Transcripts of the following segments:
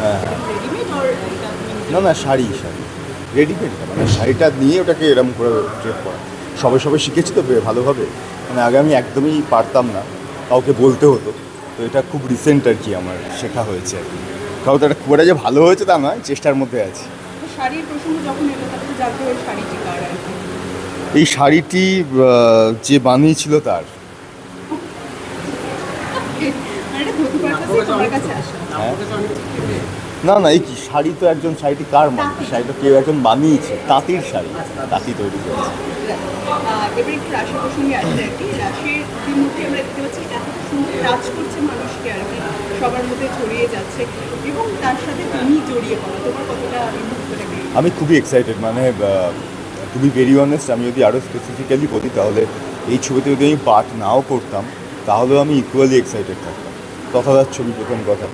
হ্যাঁ না না, শাড়ি রেডিমেড না, মানে শাড়িটা নিয়ে ওটাকে এরকম করে ড্রেপ করা। সবে সবে শিখেছি তো ভালোভাবে, মানে আগে আমি একদমই পারতাম না, কাউকে বলতে হতো। তো এটা খুব রিসেন্ট আর কি আমার শেখা হয়েছে আর কি। কাউ তো এটা খুব একটা যে ভালো হয়েছে তা নয়, চেষ্টার মধ্যে আছি। শাড়ির প্রসঙ্গ যখন এলো তখন জানতে হয় শাড়িটি কার আর কি। এই শাড়িটি যে বানিয়েছিল তার। মানে এটা প্রতি পারপাসে তোমার কাছে আসে। হ্যাঁ না না, এই কি শাড়ি তো একজন, শাড়িটি কার মানে, শাড়িটা কেউ একজন বানিয়েছে, তাঁতির শাড়ি, তাঁতি তৈরি করেছে। এবার একটু রাশির প্রসঙ্গে আসে আর কি। রাশির বিমুখে আমরা দেখতে পাচ্ছি এতটা সুন্দর কাজ করছে মানুষকে আর কি, সবার মধ্যে ছড়িয়ে যাচ্ছে এবং তার সাথে তুমি জড়িয়ে পড়া, তোমার কতটা মুহূর্তটাকে? আমি খুবই এক্সাইটেড, মানে টু বি ভেরি অনেস্ট, আমি যদি আরও স্পেসিফিক্যালি বলি তাহলে এই ছবিতে যদি আমি পার্ট নাও করতাম তাহলেও আমি ইকুয়ালি এক্সাইটেড থাকতাম। তথাৎ ছবি প্রথম কথা,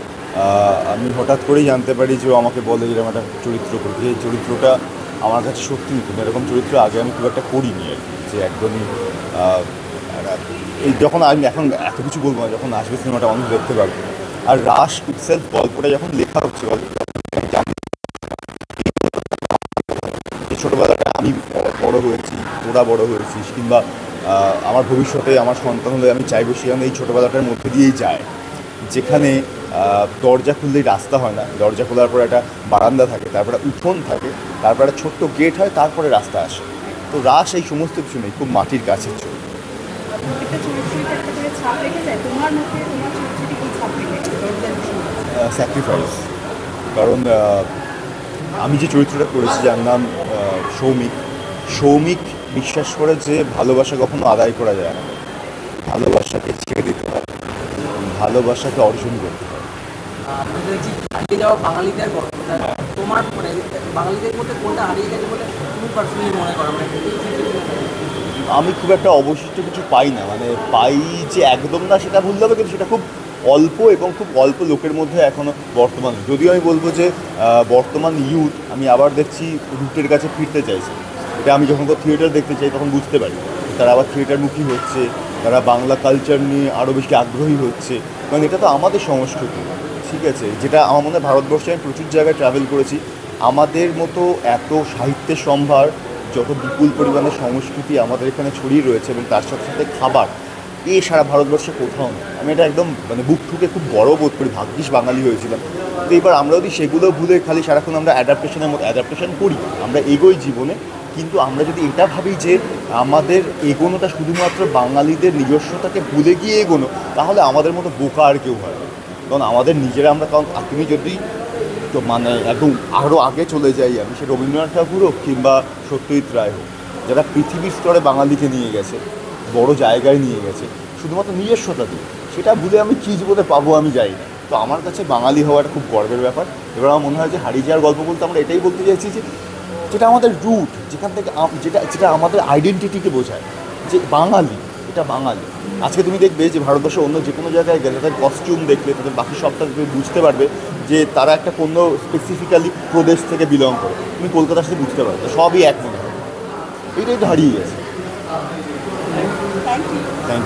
আমি হঠাৎ করেই জানতে পারি যে ও আমাকে বলে যেরকম একটা চরিত্র করতে, যে চরিত্রটা আমার কাছে সত্যি নতুন, এরকম চরিত্র আগে আমি খুব একটা করিনি আর কি, যে একদমই এই যখন আমি এখন এত কিছু বলবো না, যখন আসবে সিনেমাটা মানুষ দেখতে পারবে। আর রাশ ইটসেলফ গল্পটা যখন লেখা হচ্ছে, ছোটোবেলাটা আমি বড় হয়েছি, তোরা বড় হয়েছিস, কিংবা আমার ভবিষ্যতে আমার সন্তান হলে আমি চাইবো সেখানে এই ছোটোবেলাটার মধ্যে দিয়েই যায়, যেখানে দরজা খুললেই রাস্তা হয় না, দরজা খোলার পর একটা বারান্দা থাকে, তারপরে উঠোন থাকে, তারপর একটা ছোট্ট গেট হয়, তারপরে রাস্তা আসে। তো রাস এই সমস্ত কিছু নেই, খুব মাটির কাছের ছবি। প্রত্যেকটা চরিত্রই একটা করে ছাপ রেখে যায়। তোমার মধ্যে তোমার চরিত্রটি কি ছাপ রেখে যায়? স্যাক্রিফাইস। কারণ আমি যে চরিত্রটা করেছি যার নাম সৌমিক, সৌমিক বিশ্বাস করে যে ভালোবাসা কখনো আদায় করা যায় না, ভালোবাসাকে ছেড়ে দিতে হয়, ভালোবাসাকে অর্জন করতে হয়। হারিয়ে যাওয়া বাঙালিদের গল্প, তোমার মানে বাঙালিদের মধ্যে কোনটা হারিয়ে গেছে বলে তুমি পার্সোনালি মনে করো? আমি খুব একটা অবশিষ্ট কিছু পাই না, মানে পাই যে একদম না সেটা ভুলতে হবে, কিন্তু সেটা খুব অল্প এবং খুব অল্প লোকের মধ্যে এখনও বর্তমান। যদিও আমি বলবো যে বর্তমান ইউথ আমি আবার দেখছি রুটের কাছে ফিরতে চাইছে। এটা আমি যখন তো থিয়েটার দেখতে চাই তখন বুঝতে পারি তারা আবার থিয়েটারমুখী হচ্ছে, তারা বাংলা কালচার নিয়ে আরও বেশি আগ্রহী হচ্ছে। কারণ এটা তো আমাদের সংস্কৃতি, ঠিক আছে, যেটা আমার মনে হয় ভারতবর্ষে আমি প্রচুর জায়গায় ট্রাভেল করেছি, আমাদের মতো এত সাহিত্যের সম্ভার, যত বিপুল পরিমাণে সংস্কৃতি আমাদের এখানে ছড়িয়ে রয়েছে, এবং তার সাথে সাথে খাবার, সারা ভারতবর্ষে কোথাও নেই। আমি এটা একদম মানে বুক ঠুকে খুব বড় বোধ করি, ভাগ্যিস বাঙালি হয়েছিলাম। তো এবার আমরা যদি সেগুলো ভুলে খালি সারাক্ষণ আমরা অ্যাডাপ্টেশনের মতো অ্যাডাপ্টেশন করি, আমরা এগোই জীবনে, কিন্তু আমরা যদি এটা ভাবি যে আমাদের এগোনোটা শুধুমাত্র বাঙালিদের নিজস্বতাকে ভুলে গিয়ে এগোনো, তাহলে আমাদের মতো বোকা আর কেউ হয় না। কারণ আমাদের নিজেরা আমরা, কারণ তুমি যদি তো মানে একদম আরও আগে চলে যাই, আমি সে রবীন্দ্রনাথ ঠাকুর হোক কিংবা সত্যজিৎ রায় হোক, যারা পৃথিবীর স্তরে বাঙালিকে নিয়ে গেছে, বড় জায়গায় নিয়ে গেছে শুধুমাত্র নিজস্বতা দিয়ে, সেটা ভুলে আমি কী জীবনে পাবো আমি যাই না। তো আমার কাছে বাঙালি হওয়াটা খুব গর্বের ব্যাপার। এবার আমার মনে হয় যে হারিয়ে যাওয়ার গল্প বলতে আমরা এটাই বলতে চাইছি যে যেটা আমাদের রুট, যেখান থেকে যেটা যেটা আমাদের আইডেন্টিটিকে বোঝায়, যে বাঙালি, এটা বাঙালি। আজকে তুমি দেখবে যে ভারতবর্ষের অন্য যে কোনো জায়গায় গেলে তাদের কস্টিউম দেখলে, তাদের বাকি সবটা তুমি বুঝতে পারবে যে তারা একটা কোনো স্পেসিফিক্যালি প্রদেশ থেকে বিলং করে। তুমি কলকাতার সাথে বুঝতে পারবে, সবই এক মনে হয়। এইটাই তো হারিয়ে গেছে। Thank you. Thank you.